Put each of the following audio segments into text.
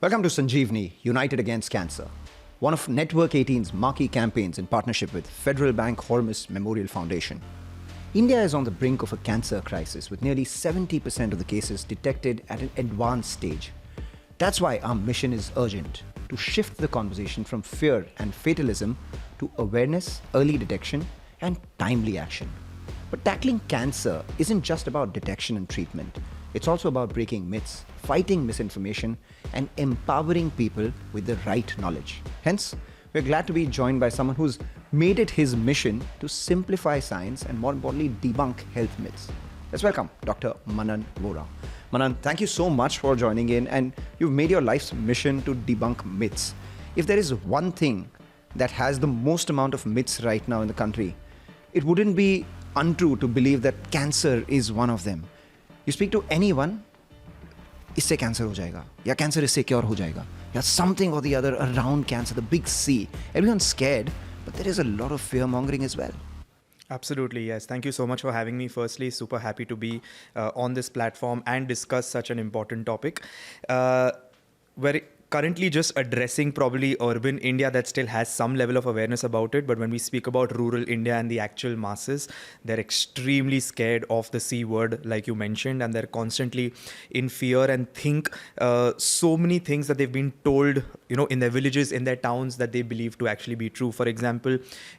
Welcome to Sanjeevani, United Against Cancer, one of Network 18's marquee campaigns in partnership with Federal Bank Hormus Memorial Foundation. India is on the brink of a cancer crisis with nearly 70% of the cases detected at an advanced stage. That's why our mission is urgent, to shift the conversation from fear and fatalism to awareness, early detection, and timely action. But tackling cancer isn't just about detection and treatment. It's also about breaking myths, fighting misinformation, and empowering people with the right knowledge. Hence, we're glad to be joined by someone who's made it his mission to simplify science and, more importantly, debunk health myths. Let's welcome Dr. Manan Mora. Manan, thank you so much for joining in, and you've made your life's mission to debunk myths. If there is one thing that has the most amount of myths right now in the country, it wouldn't be untrue to believe that cancer is one of them. You speak to anyone, इससे cancer हो जाएगा, या cancer इससे cure हो जाएगा, या something or the other around cancer, the big C. Everyone's scared, but there is a lot of fear mongering as well. Absolutely, yes. Thank you so much for having me. Firstly, super happy to be on this platform and discuss such an important topic. We're currently just addressing probably urban India that still has some level of awareness about it. But when we speak about rural India and the actual masses, they're extremely scared of the C word, like you mentioned, and they're constantly in fear and think so many things that they've been told, in their villages, in their towns, that they believe to actually be true. For example,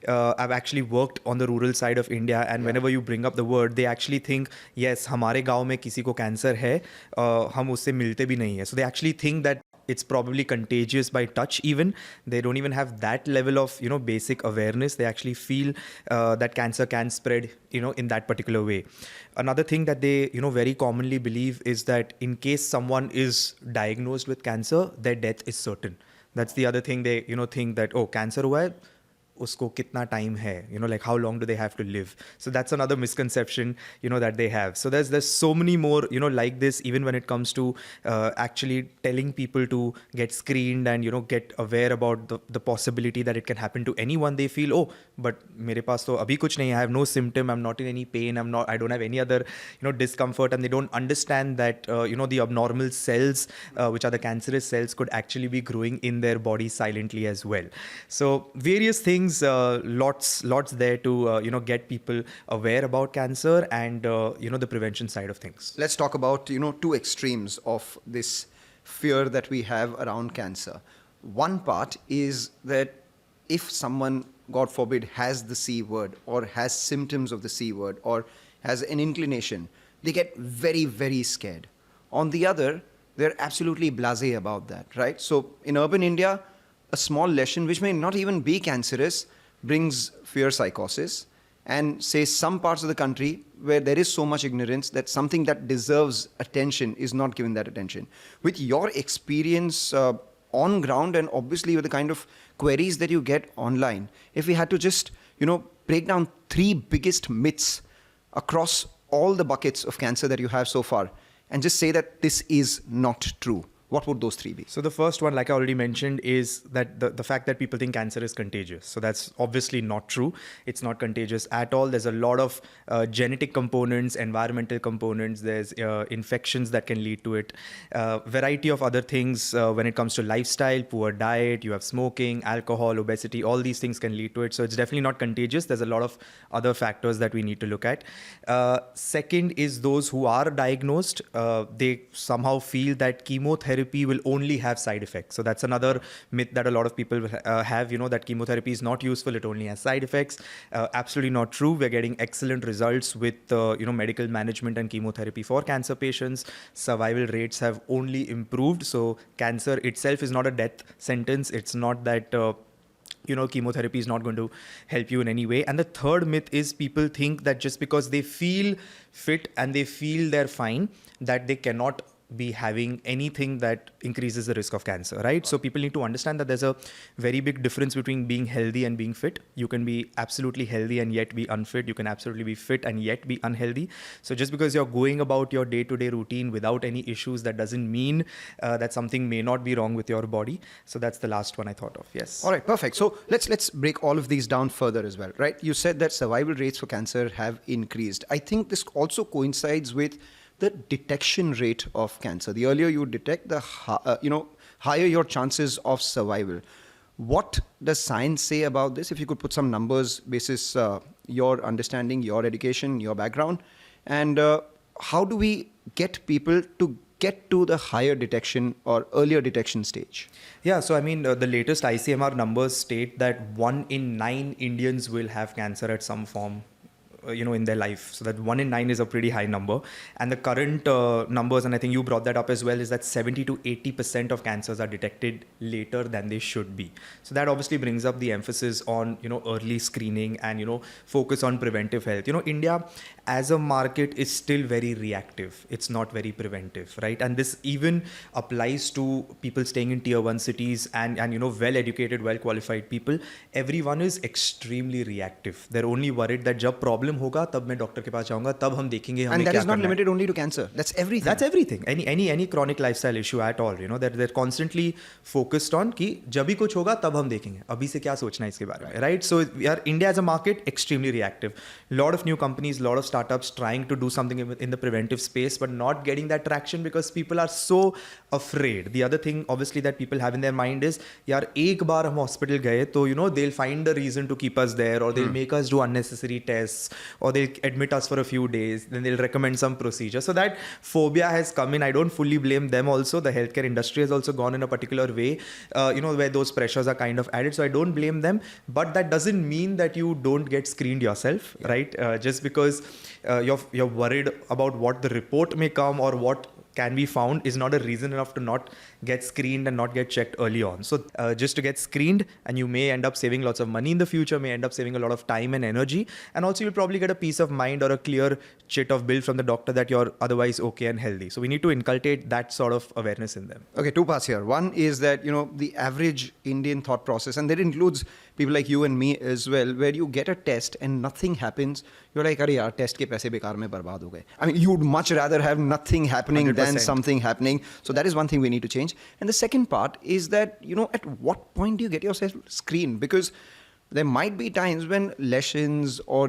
I've actually worked on the rural side of India, and whenever you bring up the word, they actually think, yes, हमारे गांव में किसी को cancer है, हम उससे मिलते भी नहीं है. So they actually think that it's probably contagious by touch even. They don't even have that level of, basic awareness. They actually feel that cancer can spread, in that particular way. Another thing that they, very commonly believe is that in case someone is diagnosed with cancer, their death is certain. That's the other thing they, think that, oh, cancer hua hai, usko kitna time hai, like how long do they have to live? So that's another misconception, that they have. So there's so many more, like this, even when it comes to actually telling people to get screened and, get aware about the possibility that it can happen to anyone. They feel, oh, but mere paas to abhi kuch nahi, I have no symptom, I'm not in any pain, I don't have any other, discomfort, and they don't understand that, the abnormal cells, which are the cancerous cells, could actually be growing in their body silently as well. So various things, lots there to get people aware about cancer and the prevention side of things. Let's talk about two extremes of this fear that we have around cancer. One part is that if someone, God forbid, has the C word or has symptoms of the C word or has an inclination, they get very, very scared. On the other, they're absolutely blasé about that, right? So in urban India, a small lesion, which may not even be cancerous, brings fear psychosis. And say some parts of the country where there is so much ignorance that something that deserves attention is not given that attention. With your experience on ground and obviously with the kind of queries that you get online, if we had to just, break down three biggest myths across all the buckets of cancer that you have so far and just say that this is not true, what would those three be? So the first one, like I already mentioned, is that the fact that people think cancer is contagious. So that's obviously not true. It's not contagious at all. There's a lot of genetic components, environmental components. There's infections that can lead to it. Variety of other things when it comes to lifestyle, poor diet, you have smoking, alcohol, obesity, all these things can lead to it. So it's definitely not contagious. There's a lot of other factors that we need to look at. Second is those who are diagnosed, they somehow feel that chemotherapy will only have side effects. So that's another myth that a lot of people have, that chemotherapy is not useful, it only has side effects. Absolutely not true. We're getting excellent results with, medical management and chemotherapy for cancer patients. Survival rates have only improved. So cancer itself is not a death sentence. It's not that chemotherapy is not going to help you in any way. And the third myth is people think that just because they feel fit and they feel they're fine, that they cannot be having anything that increases the risk of cancer, right? So people need to understand that there's a very big difference between being healthy and being fit. You can be absolutely healthy and yet be unfit. You can absolutely be fit and yet be unhealthy. So just because you're going about your day-to-day routine without any issues, that doesn't mean that something may not be wrong with your body. So that's the last one I thought of. Yes. All right, perfect. So let's break all of these down further as well, right? You said that survival rates for cancer have increased. I think this also coincides with the detection rate of cancer. The earlier you detect, the higher your chances of survival. What does science say about this? If you could put some numbers basis your understanding, your education, your background, and how do we get people to get to the higher detection or earlier detection stage? Yeah, so I mean, the latest ICMR numbers state that 1 in 9 Indians will have cancer at some form, in their life. So that 1 in 9 is a pretty high number. And the current numbers, and I think you brought that up as well, is that 70 to 80% of cancers are detected later than they should be. So that obviously brings up the emphasis on, early screening and, focus on preventive health. India as a market is still very reactive. It's not very preventive, right? And this even applies to people staying in tier 1 cities and well-educated, well-qualified people. Everyone is extremely reactive. They're only worried that जब problem होगा तब मैं doctor के पास जाऊंगा तब हम देखेंगे हमें क्या करना है. And that is not limited only to cancer. That's everything. That's everything. Any chronic lifestyle issue at all. They're constantly focused on कि जब भी कुछ होगा तब हम देखेंगे. अभी से क्या सोचना है इसके बारे में, right? So India as a market extremely reactive. Lot of new companies, lot of startups trying to do something in the preventive space, but not getting that traction because people are so afraid. The other thing, obviously, that people have in their mind is, यार एक बार हम hospital गए तो they'll find a reason to keep us there, or they'll make us do unnecessary tests, or they'll admit us for a few days, then they'll recommend some procedure. So that phobia has come in. I don't fully blame them also. The healthcare industry has also gone in a particular way, where those pressures are kind of added. So I don't blame them, but that doesn't mean that you don't get screened yourself, right? Just because you're worried about what the report may come or what can be found is not a reason enough to not get screened and not get checked early on. So just to get screened, and you may end up saving lots of money in the future, may end up saving a lot of time and energy, and also you'll probably get a peace of mind or a clear chit of bill from the doctor that you're otherwise okay and healthy. So we need to inculcate that sort of awareness in them. Okay, two parts here. One is that, the average Indian thought process, and that includes people like you and me as well, where you get a test and nothing happens, you're like, अरे यार test के पैसे बेकार में बर्बाद हो गए. I mean, you'd much rather have nothing happening 100%. Than something happening. So that is one thing we need to change. And the second part is that, at what point do you get yourself screened? Because there might be times when lesions or,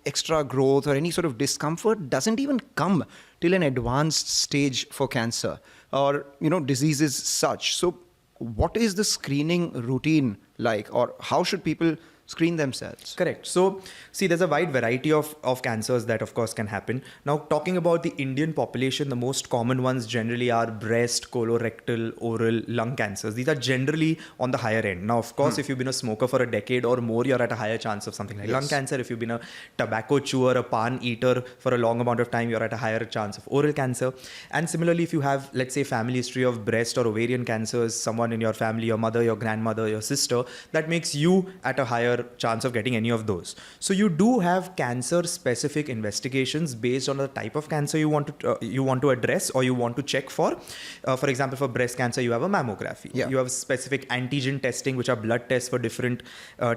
extra growth or any sort of discomfort doesn't even come till an advanced stage for cancer or, diseases such. So what is the screening routine like, or how should people screen themselves? Correct. So, see, there's a wide variety of cancers that, of course, can happen. Now, talking about the Indian population, the most common ones generally are breast, colorectal, oral, lung cancers. These are generally on the higher end. Now, of course, if you've been a smoker for a decade or more, you're at a higher chance of something like lung cancer. If you've been a tobacco chewer, a pan eater for a long amount of time, you're at a higher chance of oral cancer. And similarly, if you have, let's say, family history of breast or ovarian cancers, someone in your family, your mother, your grandmother, your sister, that makes you at a higher chance of getting any of those. So you do have cancer specific investigations based on the type of cancer you want to address or you want to check for. For example, for breast cancer, you have a mammography. You have specific antigen testing, which are blood tests for different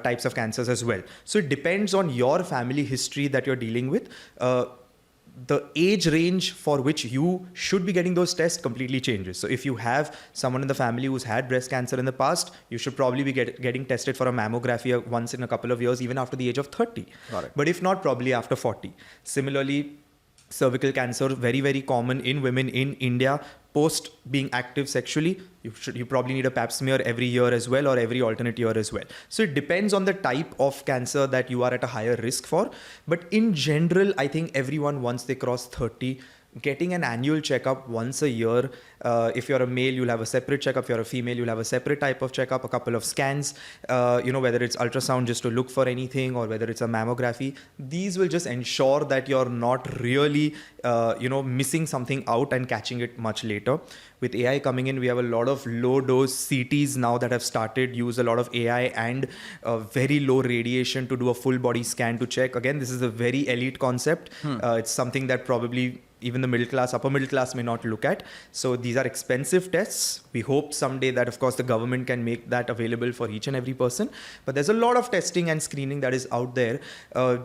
types of cancers as well. So it depends on your family history that you're dealing with. The age range for which you should be getting those tests completely changes. So if you have someone in the family who's had breast cancer in the past, you should probably be getting tested for a mammography once in a couple of years, even after the age of 30. But if not, probably after 40. Similarly, cervical cancer, very, very common in women in India. Post being active sexually, you probably need a pap smear every year as well, or every alternate year as well. So it depends on the type of cancer that you are at a higher risk for. But in general, I think everyone, once they cross 30, getting an annual checkup once a year. If you're a male, you'll have a separate checkup. If you're a female, you'll have a separate type of checkup, a couple of scans, whether it's ultrasound just to look for anything or whether it's a mammography. These will just ensure that you're not really, missing something out and catching it much later. With AI coming in, we have a lot of low dose CTs now that have started, use a lot of AI and very low radiation to do a full body scan to check. Again, this is a very elite concept. It's something that probably even the middle class, upper middle class may not look at. So these are expensive tests. We hope someday that, of course, the government can make that available for each and every person. But there's a lot of testing and screening that is out there.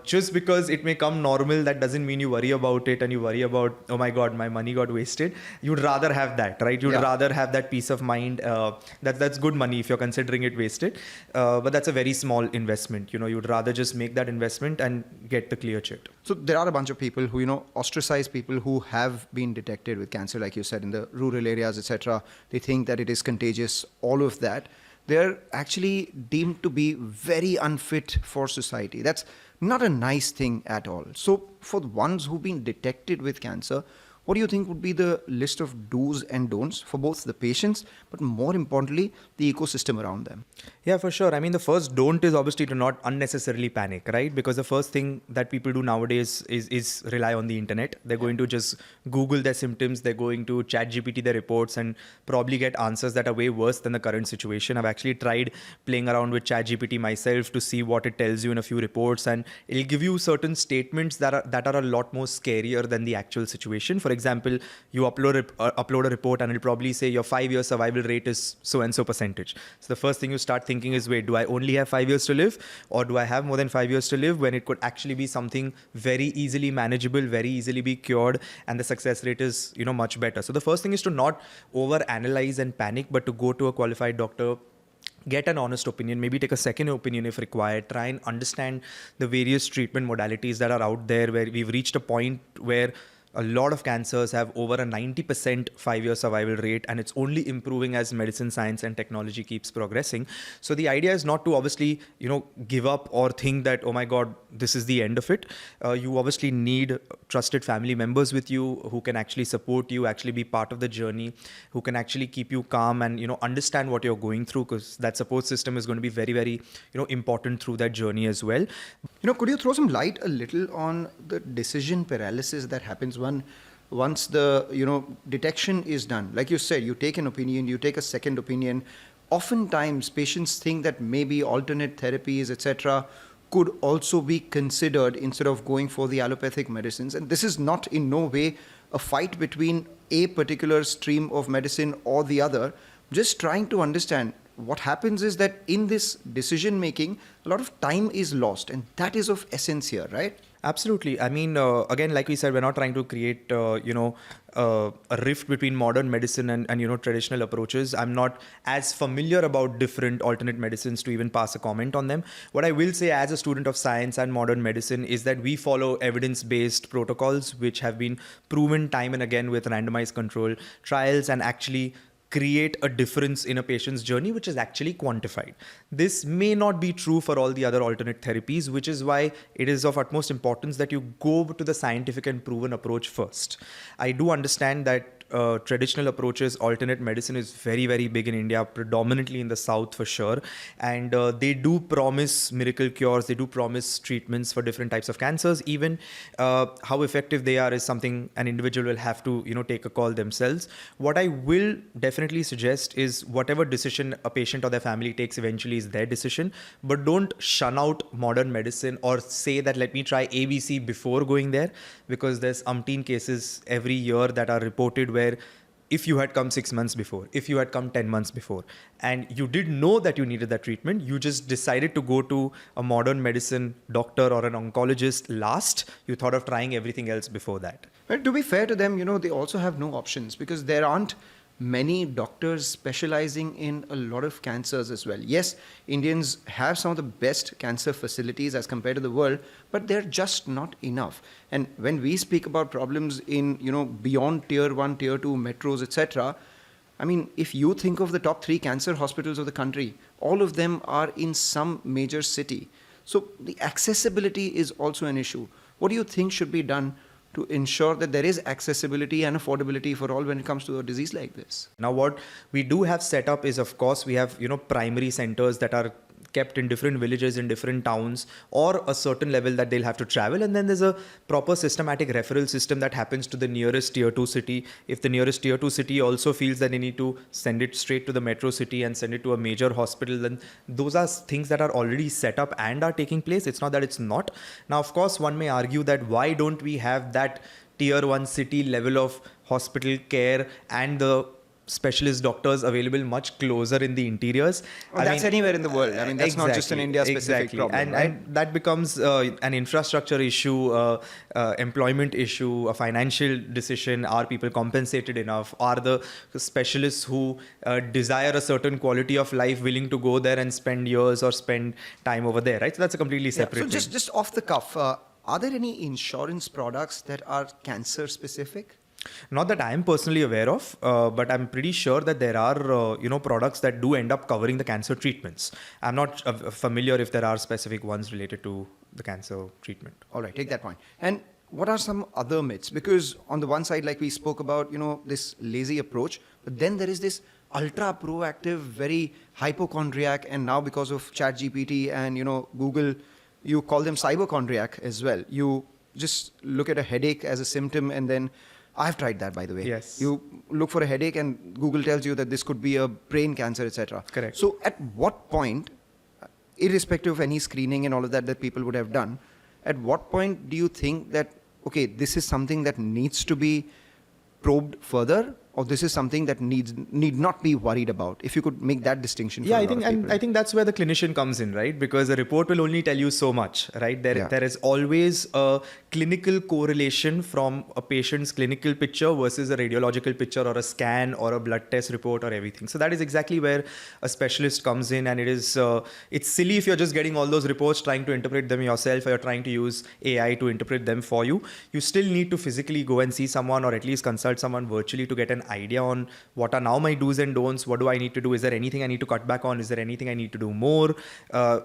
Just because it may come normal, that doesn't mean you worry about it and you worry about, oh my God, my money got wasted. You'd rather have that, right? You'd rather have that peace of mind. That's good money if you're considering it wasted. But that's a very small investment. You'd rather just make that investment and get the clear chit. So there are a bunch of people who, ostracize people who who have been detected with cancer, like you said, in the rural areas, etc., they think that it is contagious, all of that, they're actually deemed to be very unfit for society. That's not a nice thing at all. So for the ones who've been detected with cancer, what do you think would be the list of do's and don'ts for both the patients, but more importantly, the ecosystem around them? Yeah, for sure. I mean, the first don't is obviously to not unnecessarily panic, right? Because the first thing that people do nowadays is rely on the internet. They're going to just Google their symptoms. They're going to chat GPT their reports and probably get answers that are way worse than the current situation. I've actually tried playing around with chat GPT myself to see what it tells you in a few reports, and it'll give you certain statements that are a lot more scarier than the actual situation. For example, you upload a report and it'll probably say your 5-year survival rate is so and so percentage. So the first thing you start thinking is, wait, do I only have 5 years to live, or do I have more than 5 years to live, when it could actually be something very easily manageable, very easily be cured, and the success rate is, much better. So the first thing is to not over analyze and panic, but to go to a qualified doctor, get an honest opinion, maybe take a second opinion if required, try and understand the various treatment modalities that are out there, where we've reached a point where a lot of cancers have over a 90% 5-year survival rate, and it's only improving as medicine, science, and technology keeps progressing. So the idea is not to obviously, give up or think that, oh my God, this is the end of it. You obviously need trusted family members with you who can actually support you, actually be part of the journey, who can actually keep you calm and, understand what you're going through, because that support system is going to be very, very, important through that journey as well. Could you throw some light a little on the decision paralysis that happens once the detection is done? Like you said, you take an opinion, you take a second opinion. Oftentimes, patients think that maybe alternate therapies, etc., could also be considered instead of going for the allopathic medicines. And this is not in no way a fight between a particular stream of medicine or the other. Just trying to understand. What happens is that in this decision making, a lot of time is lost, and that is of essence here, right? Absolutely. I mean, again, like we said, we're not trying to create, a rift between modern medicine and traditional approaches. I'm not as familiar about different alternate medicines to even pass a comment on them. What I will say as a student of science and modern medicine is that we follow evidence-based protocols, which have been proven time and again with randomized control trials, and actually create a difference in a patient's journey, which is actually quantified. This may not be true for all the other alternate therapies, which is why it is of utmost importance that you go to the scientific and proven approach first. I do understand that traditional approaches, alternate medicine is very, very big in India, predominantly in the South for sure. And they do promise miracle cures. They do promise treatments for different types of cancers. Even how effective they are is something an individual will have to, take a call themselves. What I will definitely suggest is whatever decision a patient or their family takes eventually is their decision, but don't shun out modern medicine or say that let me try ABC before going there, because there's umpteen cases every year that are reported where if you had come 6 months before, if you had come 10 months before, and you did know that you needed that treatment, you just decided to go to a modern medicine doctor or an oncologist last, you thought of trying everything else before that. But to be fair to them, they also have no options, because there aren't many doctors specializing in a lot of cancers as well. Yes, Indians have some of the best cancer facilities as compared to the world, but they're just not enough. And when we speak about problems in, beyond tier 1, tier 2 metros, etc., I mean, if you think of the top 3 cancer hospitals of the country, all of them are in some major city. So the accessibility is also an issue. What do you think should be done to ensure that there is accessibility and affordability for all when it comes to a disease like this? Now, what we do have set up is, of course, we have, primary centers that are kept in different villages, in different towns, or a certain level that they'll have to travel. And then there's a proper systematic referral system that happens to the nearest tier 2 city. If the nearest tier 2 city also feels that they need to send it straight to the metro city and send it to a major hospital, then those are things that are already set up and are taking place. It's not that it's not. Now, of course, one may argue that why don't we have that tier 1 city level of hospital care and the specialist doctors available much closer in the interiors. Well, that's anywhere in the world. I mean, that's exactly, not just an India-specific problem. And that becomes an infrastructure issue, employment issue, a financial decision. Are people compensated enough? Are the specialists who desire a certain quality of life willing to go there and spend years or spend time over there, right? So that's a completely separate thing. So just off the cuff, Are there any insurance products that are cancer specific? Not that I am personally aware of, but I'm pretty sure that there are, products that do end up covering the cancer treatments. I'm not familiar if there are specific ones related to the cancer treatment. All right, take that point. And what are some other myths? Because on the one side, like we spoke about, this lazy approach, but then there is this ultra proactive, very hypochondriac, and now because of ChatGPT and, Google, you call them cyberchondriac as well. You just look at a headache as a symptom, and then I've tried that, by the way. Yes. You look for a headache and Google tells you that this could be a brain cancer, etc. Correct. So at what point, irrespective of any screening and all of that people would have done, at what point do you think that, okay, this is something that needs to be probed further, or this is something that need not be worried about? If you could make that distinction. For Yeah, a I lot think, of people. and I think that's where the clinician comes in, right? Because a report will only tell you so much, right? There is always a clinical correlation from a patient's clinical picture versus a radiological picture or a scan or a blood test report or everything. So that is exactly where a specialist comes in, and it's silly if you're just getting all those reports, trying to interpret them yourself, or you're trying to use AI to interpret them for you. You still need to physically go and see someone, or at least consult someone virtually to get an idea on what are now my do's and don'ts. What do I need to do? Is there anything I need to cut back on? Is there anything I need to do more?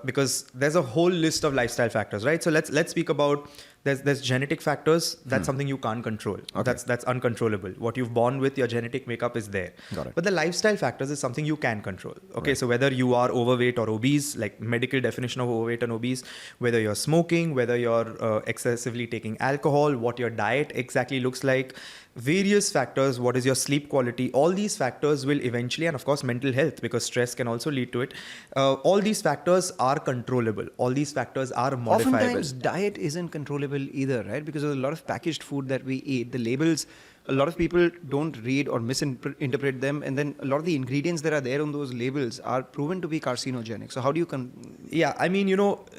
Because there's a whole list of lifestyle factors, right? So let's speak about there's genetic factors. That's something you can't control. Okay. That's uncontrollable. What you've born with, your genetic makeup is there. Got it. But the lifestyle factors is something you can control. Okay, Right. so whether you are overweight or obese, like medical definition of overweight and obese, whether you're smoking, whether you're excessively taking alcohol, what your diet exactly looks like, various factors, what is your sleep quality, all these factors will eventually, and of course mental health, because stress can also lead to it. All these factors are controllable. All these factors are modifiable. Oftentimes, diet isn't controllable either, right? Because there's a lot of packaged food that we eat. The labels, a lot of people don't read or misinterpret them, and then a lot of the ingredients that are there on those labels are proven to be carcinogenic. So how do you Yeah, I mean,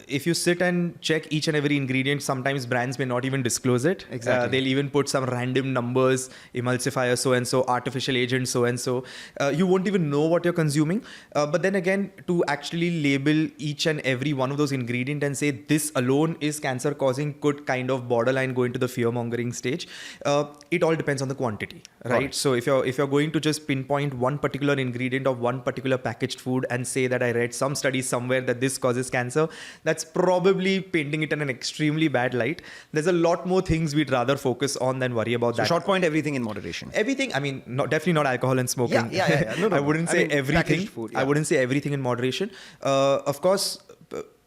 if you sit and check each and every ingredient, sometimes brands may not even disclose it. Exactly. They'll even put some random numbers, emulsifier so-and-so, artificial agent so-and-so. You won't even know what you're consuming. But then again, to actually label each and every one of those ingredients and say this alone is cancer causing could kind of borderline go into the fear-mongering stage. It all depends on the quantity, right? So if you're going to just pinpoint one particular ingredient of one particular packaged food and say that I read some studies somewhere that this causes cancer, that's probably painting it in an extremely bad light. There's a lot more things we'd rather focus on than worry about that. short point, everything in moderation? Everything, I mean, definitely not alcohol and smoking. Yeah. No. I wouldn't say everything. Packaged food, yeah. I wouldn't say everything in moderation. Of course,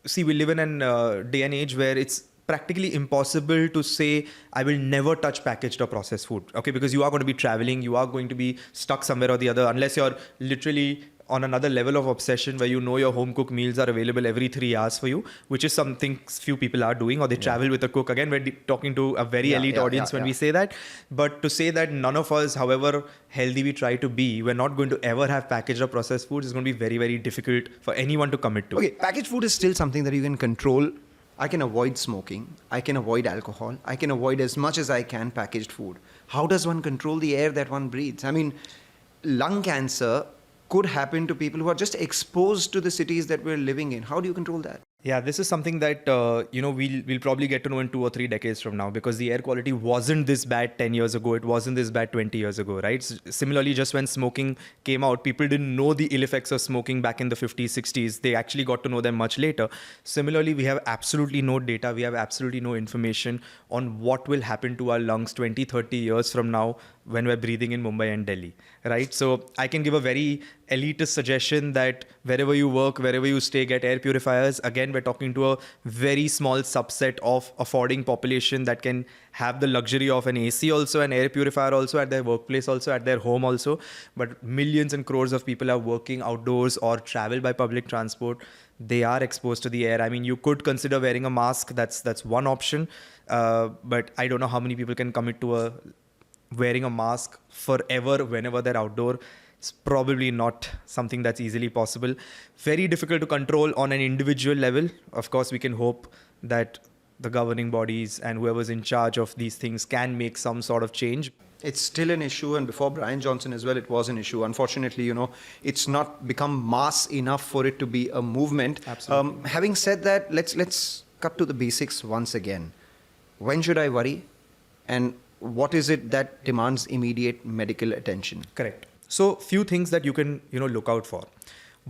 see, we live in a day and age where it's practically impossible to say I will never touch packaged or processed food, okay? Because you are going to be traveling, you are going to be stuck somewhere or the other, unless you're literally on another level of obsession where your home cooked meals are available every 3 hours for you, which is something few people are doing, or they travel with a cook. Again, we're talking to a very elite audience when we say that. But to say that none of us, however healthy we try to be, we're not going to ever have packaged or processed foods is going to be very, very difficult for anyone to commit to. Okay, packaged food is still something that you can control. I can avoid smoking. I can avoid alcohol. I can avoid as much as I can packaged food. How does one control the air that one breathes? I mean, lung cancer could happen to people who are just exposed to the cities that we're living in. How do you control that? Yeah, this is something that, we'll probably get to know in 2 or 3 decades from now, because the air quality wasn't this bad 10 years ago. It wasn't this bad 20 years ago, right? Similarly, just when smoking came out, people didn't know the ill effects of smoking back in the 50s, 60s. They actually got to know them much later. Similarly, we have absolutely no data. We have absolutely no information on what will happen to our lungs 20, 30 years from now when we're breathing in Mumbai and Delhi, right? So I can give a very elitist suggestion that wherever you work, wherever you stay, get air purifiers. Again, we're talking to a very small subset of affording population that can have the luxury of an AC also, an air purifier also at their workplace also, at their home also. But millions and crores of people are working outdoors or travel by public transport. They are exposed to the air. I mean, you could consider wearing a mask. That's one option. But I don't know how many people can commit to wearing a mask forever whenever they're outdoor. It's probably not something that's easily possible. Very difficult to control on an individual level. Of course, we can hope that the governing bodies and whoever's in charge of these things can make some sort of change. It's still an issue, and before Brian Johnson as well, it was an issue. Unfortunately, it's not become mass enough for it to be a movement. Absolutely. Having said that, let's cut to the basics once again. When should I worry? And what is it that demands immediate medical attention? Correct. So few things that you can, look out for.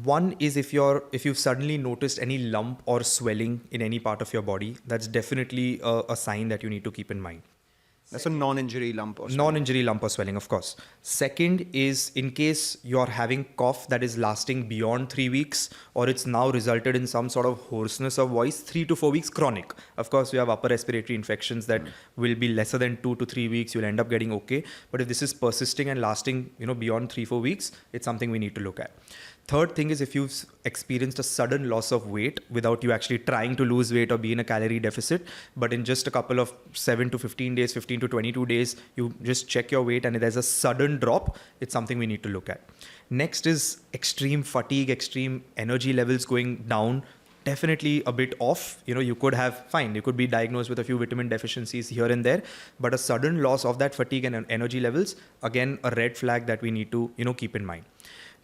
One is if you've suddenly noticed any lump or swelling in any part of your body, that's definitely a sign that you need to keep in mind. That's a non-injury lump or swelling. Non-injury lump or swelling, of course. Second is in case you're having cough that is lasting beyond 3 weeks, or it's now resulted in some sort of hoarseness of voice, 3 to 4 weeks chronic. Of course, we have upper respiratory infections that will be lesser than 2 to 3 weeks. You'll end up getting okay. But if this is persisting and lasting, beyond 3-4 weeks, it's something we need to look at. Third thing is if you've experienced a sudden loss of weight without you actually trying to lose weight or be in a calorie deficit, but in just a couple of 7 to 15 days, 15 to 22 days, you just check your weight and there's a sudden drop, it's something we need to look at. Next is extreme fatigue, extreme energy levels going down. Definitely a bit off. You could be diagnosed with a few vitamin deficiencies here and there, but a sudden loss of that fatigue and energy levels, again, a red flag that we need to, keep in mind.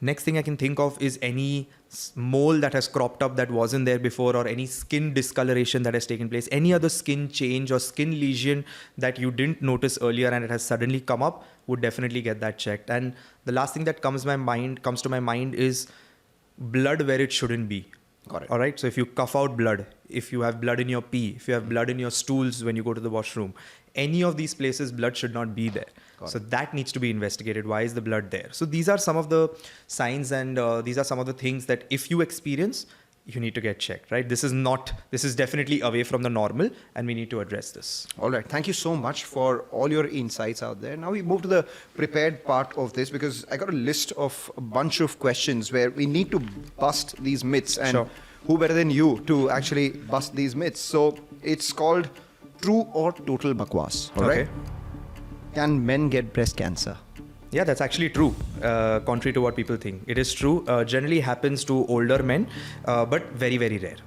Next thing I can think of is any mole that has cropped up that wasn't there before, or any skin discoloration that has taken place, any other skin change or skin lesion that you didn't notice earlier and it has suddenly come up, would definitely get that checked. And the last thing that comes to my mind is blood where it shouldn't be. Got it. All right. So if you cough out blood, if you have blood in your pee, if you have blood in your stools when you go to the washroom, any of these places, blood should not be there. So that needs to be investigated. Why is the blood there? So these are some of the signs, and these are some of the things that if you experience, you need to get checked, right? This is definitely away from the normal, and we need to address this. All right. Thank you so much for all your insights out there. Now we move to the prepared part of this, because I got a list of a bunch of questions where we need to bust these myths. And Sure. Who better than you to actually bust these myths? So it's called true or total bakwas. All right. Okay. Can men get breast cancer? Yeah, that's actually true, contrary to what people think. It is true. Generally happens to older men, but very, very rare.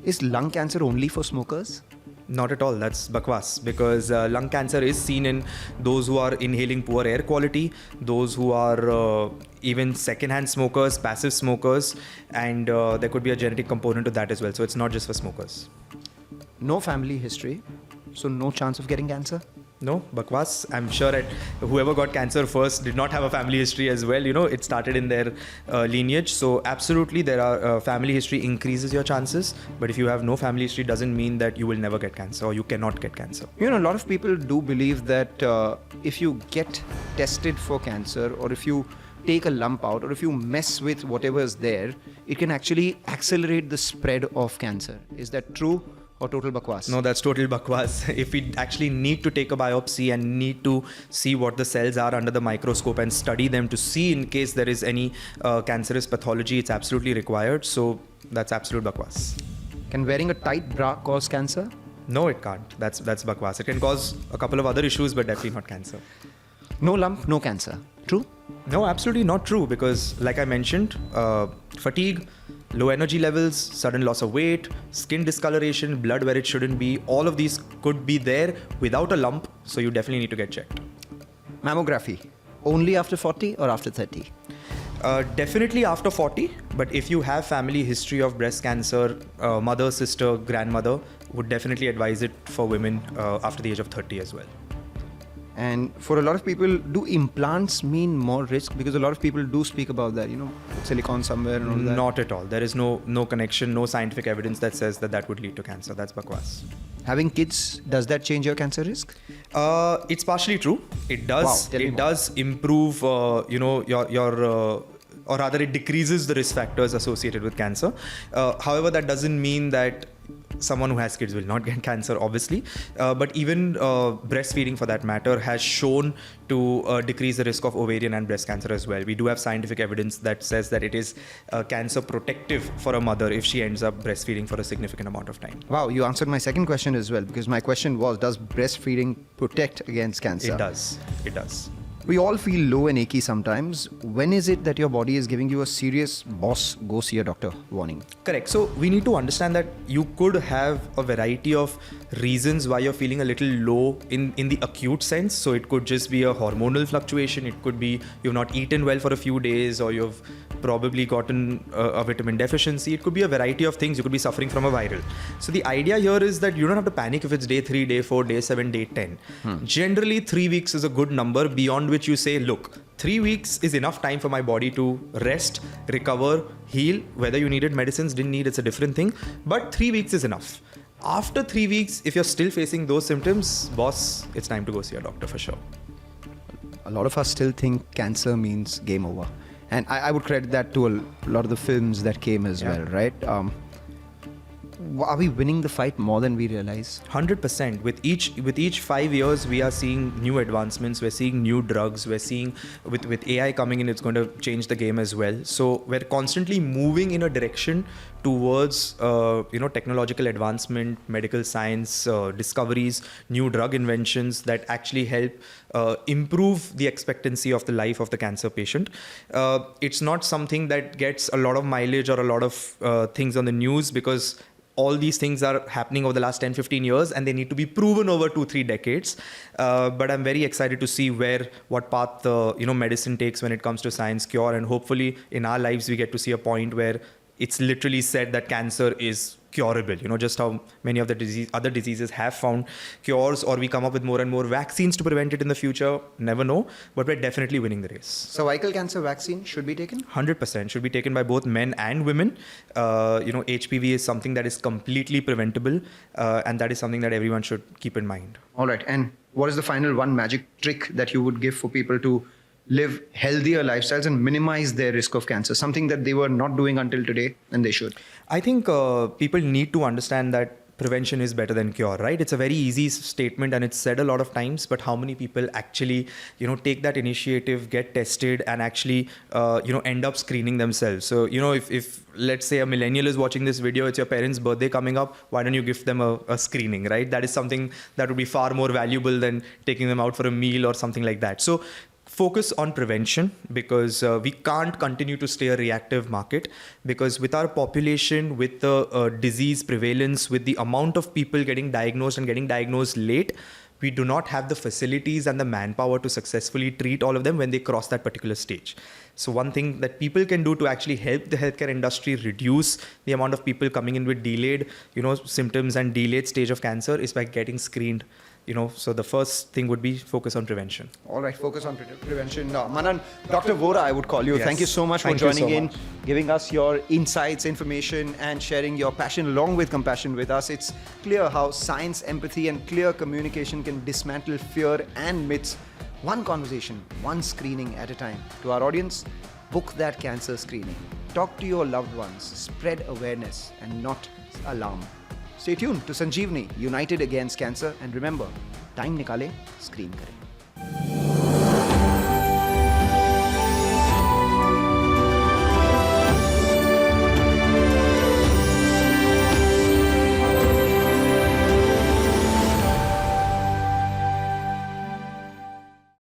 Is lung cancer only for smokers? Not at all. That's bakwas, because lung cancer is seen in those who are inhaling poor air quality, those who are even secondhand smokers, passive smokers, and there could be a genetic component to that as well. So it's not just for smokers. No family history, so no chance of getting cancer? No, bakwas. I'm sure whoever got cancer first did not have a family history as well. It started in their lineage. So absolutely, there are family history increases your chances. But if you have no family history, doesn't mean that you will never get cancer or you cannot get cancer. A lot of people do believe that if you get tested for cancer, or if you take a lump out, or if you mess with whatever is there, it can actually accelerate the spread of cancer. Is that true? Or total bakwas? No, that's total bakwas. If we actually need to take a biopsy and need to see what the cells are under the microscope and study them to see in case there is any cancerous pathology, it's absolutely required. So that's absolute bakwas. Can wearing a tight bra cause cancer? No, it can't. That's bakwas. It can cause a couple of other issues, but definitely not cancer. No lump, no cancer. True? No, absolutely not true, because like I mentioned, fatigue, low energy levels, sudden loss of weight, skin discoloration, blood where it shouldn't be, all of these could be there without a lump, so you definitely need to get checked. Mammography, only after 40 or after 30? Definitely after 40, but if you have family history of breast cancer, mother, sister, grandmother, would definitely advise it for women after the age of 30 as well. And for a lot of people, do implants mean more risk? Because a lot of people do speak about that, silicone somewhere and all that. Not at all. There is no connection, no scientific evidence that says that would lead to cancer. That's bakwas. Having kids, does that change your cancer risk? It's partially true. It does. Wow, it does improve, your or rather, it decreases the risk factors associated with cancer. However, that doesn't mean that someone who has kids will not get cancer, obviously. But even breastfeeding, for that matter, has shown to decrease the risk of ovarian and breast cancer as well. We do have scientific evidence that says that it is cancer protective for a mother if she ends up breastfeeding for a significant amount of time. Wow, you answered my second question as well, because my question was, does breastfeeding protect against cancer? It does. It does. We all feel low and achy sometimes. When is it that your body is giving you a serious boss, go see a doctor warning? Correct. So we need to understand that you could have a variety of reasons why you're feeling a little low in the acute sense. So it could just be a hormonal fluctuation. It could be you've not eaten well for a few days, or you've probably gotten a vitamin deficiency. It could be a variety of things. You could be suffering from a viral. So the idea here is that you don't have to panic if it's day 3, day 4, day 7, day 10. Generally, 3 weeks is a good number beyond which you say, look, 3 weeks is enough time for my body to rest, recover, heal. Whether you needed medicines, didn't need, it's a different thing. But 3 weeks is enough. After 3 weeks, if you're still facing those symptoms, boss, it's time to go see a doctor for sure. A lot of us still think cancer means game over. And I would credit that to a lot of the films that came as well, right? Are we winning the fight more than we realize? 100%. With each 5 years, we are seeing new advancements. We're seeing new drugs. We're seeing with AI coming in, it's going to change the game as well. So we're constantly moving in a direction towards technological advancement, medical science, discoveries, new drug inventions that actually help improve the expectancy of the life of the cancer patient. It's not something that gets a lot of mileage or a lot of things on the news, because all these things are happening over the last 10, 15 years, and they need to be proven over 2-3 decades. But I'm very excited to see what path medicine takes when it comes to science cure. And hopefully in our lives, we get to see a point where it's literally said that cancer is curable. Just how many of the other diseases have found cures, or we come up with more and more vaccines to prevent it in the future. Never know, but we're definitely winning the race. Cervical cancer vaccine should be taken? 100% should be taken by both men and women. HPV is something that is completely preventable, and that is something that everyone should keep in mind. All right. And what is the final one magic trick that you would give for people to live healthier lifestyles and minimize their risk of cancer, something that they were not doing until today and they should? I think people need to understand that prevention is better than cure, right? It's a very easy statement and it's said a lot of times, but how many people actually, take that initiative, get tested, and actually, end up screening themselves? So, if let's say a millennial is watching this video, it's your parents' birthday coming up, why don't you gift them a screening, right? That is something that would be far more valuable than taking them out for a meal or something like that. So focus on prevention, because we can't continue to stay a reactive market, because with our population, with the disease prevalence, with the amount of people getting diagnosed and getting diagnosed late, we do not have the facilities and the manpower to successfully treat all of them when they cross that particular stage. So one thing that people can do to actually help the healthcare industry reduce the amount of people coming in with delayed, symptoms and delayed stage of cancer is by getting screened. So the first thing would be focus on prevention. All right, focus on prevention. Manan, Dr. Vora, I would call you. Yes. Thank you so much for Thank you joining so in, much. giving us your insights, information, and sharing your passion along with compassion with us. It's clear how science, empathy, and clear communication can dismantle fear and myths. One conversation, one screening at a time. To our audience, book that cancer screening. Talk to your loved ones, spread awareness, and not alarm. Stay tuned to Sanjeevani, United Against Cancer, and remember, time nikale, screen kare.